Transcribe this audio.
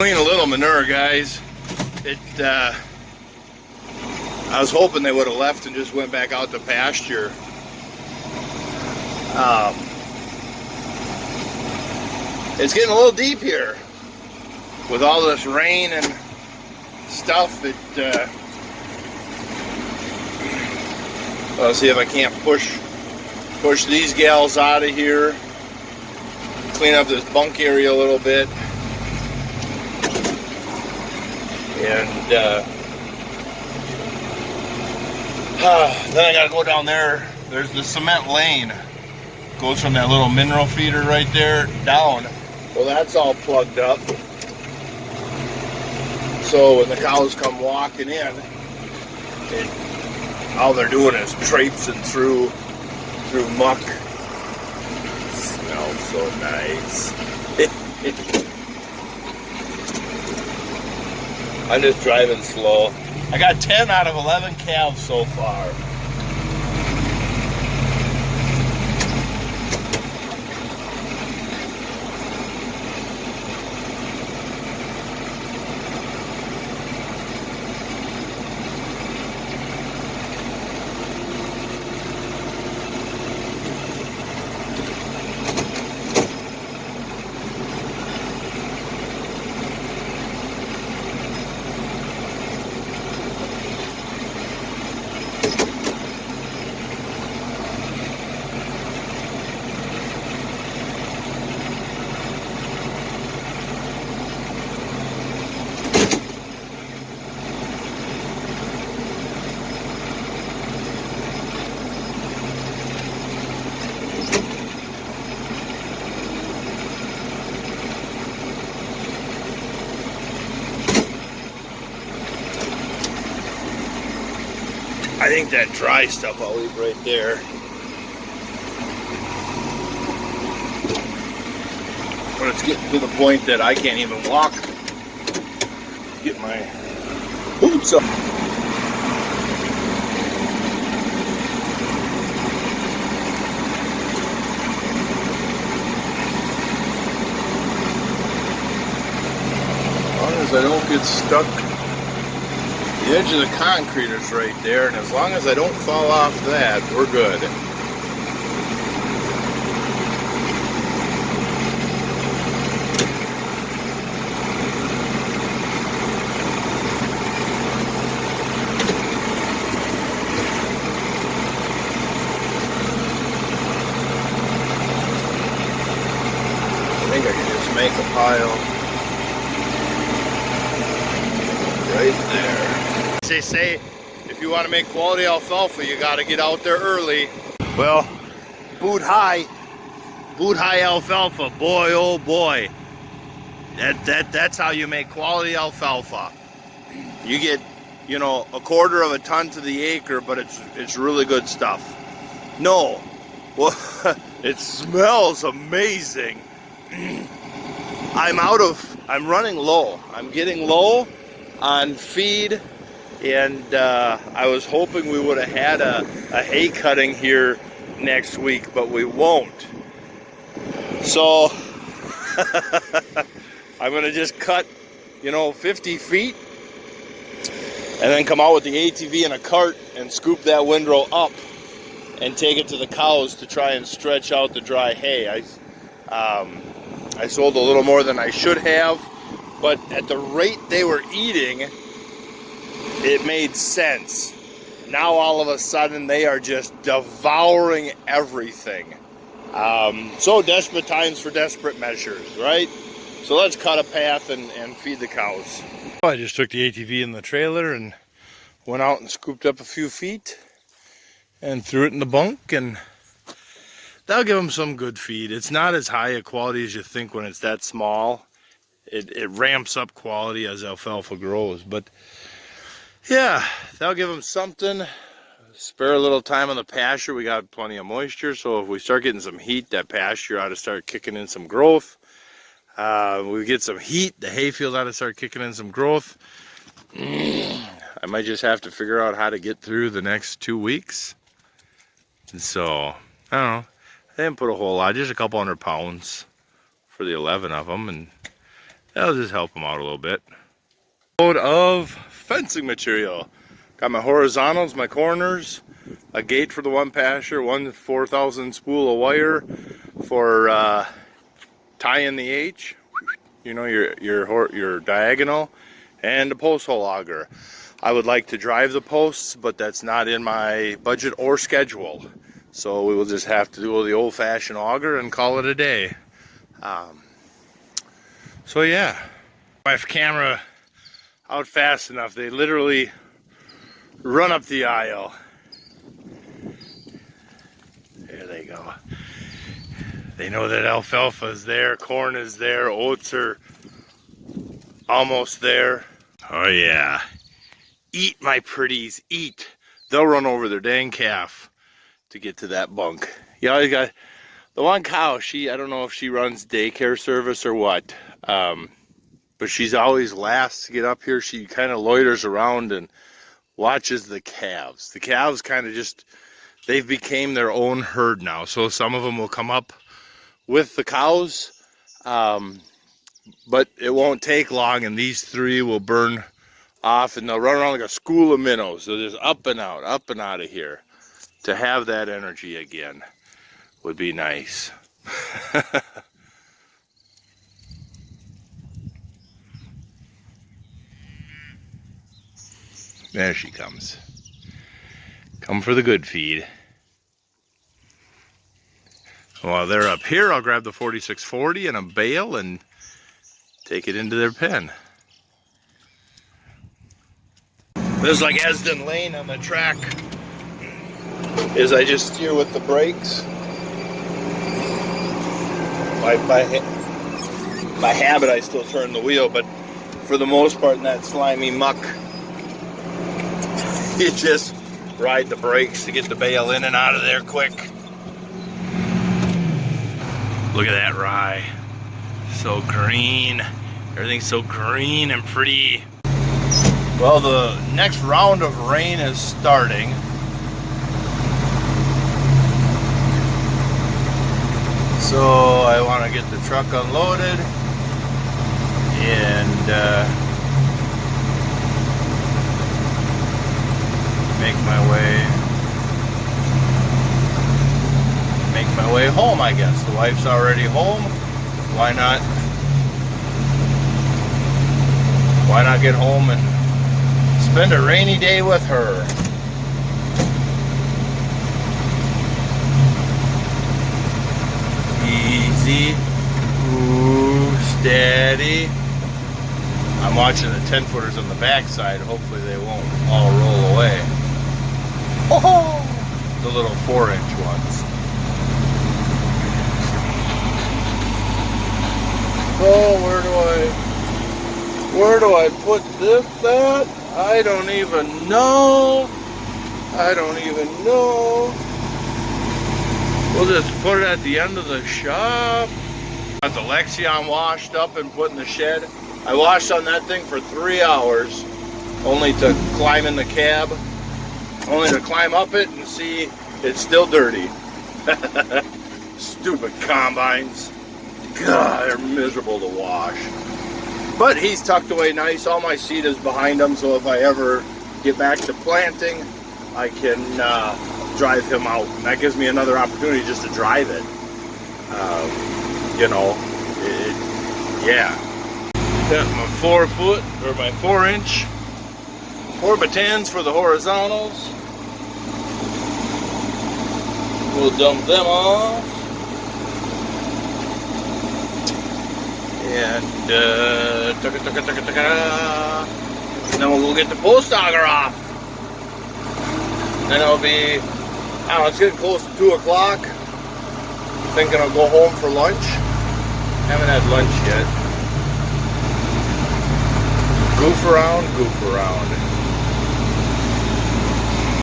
Clean a little manure, guys. I was hoping they would have left and just went back out to pasture. It's getting a little deep here with all this rain and stuff. I'll see if I can't push these gals out of here, clean up this bunk area a little bit. And then I gotta go down there. There's the cement lane. Goes from that little mineral feeder right there down. Well, that's all plugged up. So when the cows come walking in, all they're doing is traipsing through muck. It smells so nice. I'm just driving slow. I got 10 out of 11 calves so far. I think that dry stuff I'll leave right there. But it's getting to the point that I can't even walk. Get my boots up. As long as I don't get stuck. The edge of the concrete is right there, and as long as I don't fall off that, we're good. I think I can just make a pile right there. They say if you want to make quality alfalfa, you got to get out there early. Well, boot high alfalfa, boy oh boy, that's how you make quality alfalfa. You get, you know, a quarter of a ton to the acre, but it's really good stuff. No, well, it smells amazing. I'm running low. I'm getting low on feed. And I was hoping we would have had a hay cutting here next week, but we won't. So I'm gonna just cut, 50 feet and then come out with the ATV in a cart and scoop that windrow up and take it to the cows to try and stretch out the dry hay. I sold a little more than I should have, but at the rate they were eating, it made sense. Now all of a sudden they are just devouring everything. So desperate times for desperate measures, right? So let's cut a path and feed the cows. I just took the ATV in the trailer and went out and scooped up a few feet and threw it in the bunk, and that'll give them some good feed. It's not as high a quality as you think when it's that small. It ramps up quality as alfalfa grows, but yeah, that'll give them something. Spare a little time on the pasture. We got plenty of moisture, so if we start getting some heat, that pasture ought to start kicking in some growth. We get some heat, the hayfield ought to start kicking in some growth. I might just have to figure out how to get through the next 2 weeks. And so, I don't know. I didn't put a whole lot, just a couple 100 pounds for the 11 of them, and That'll just help them out a little bit. Load of fencing material. Got my horizontals, my corners, a gate for the one pasture, one 4,000 spool of wire for tying the H, you know, your diagonal, and a post hole auger. I would like to drive the posts, but that's not in my budget or schedule. So we will just have to do the old-fashioned auger and call it a day. So yeah, my camera out fast enough, they literally run up the aisle. There they go. They know that alfalfa is there, corn is there, oats are almost there. Oh yeah. Eat, my pretties, eat. They'll run over their dang calf to get to that bunk. You always got the one cow, I don't know if she runs daycare service or what, but she's always last to get up here. She kind of loiters around and watches the calves. The calves kind of just, they've became their own herd now. So some of them will come up with the cows, but it won't take long, and these three will burn off, and they'll run around like a school of minnows. They'll just up and out of here. To have that energy again would be nice. There she comes. Come for the good feed. While they're up here, I'll grab the 4640 and a bale and take it into their pen. This is like Esden Lane on the track. Is I just steer with the brakes. By habit, I still turn the wheel, but for the most part in that slimy muck, you just ride the brakes to get the bale in and out of there quick. Look at that rye. So green. Everything's so green and pretty. Well, the next round of rain is starting. So I want to get the truck unloaded and make my way home, I guess. The wife's already home. Why not get home and spend a rainy day with her? Easy, ooh, steady. I'm watching the 10-footers on the backside. Hopefully they won't all roll away. Oh, the little 4-inch ones. Oh, where do I put this at? I don't even know. We'll just put it at the end of the shop. Got the Lexion washed up and put in the shed. I washed on that thing for 3 hours, only to climb in the cab, only to climb up it and see it's still dirty. Stupid combines. God, they're miserable to wash. But he's tucked away nice. All my seed is behind him, so if I ever get back to planting, I can drive him out. And that gives me another opportunity just to drive it. Yeah. Got my 4-foot, or my 4-inch 4x10s for the horizontals. We'll dump them off. And then we'll go get the post auger off. Then it'll be, I don't know, it's getting close to 2 o'clock. Thinking I'll go home for lunch. Haven't had lunch yet. Goof around.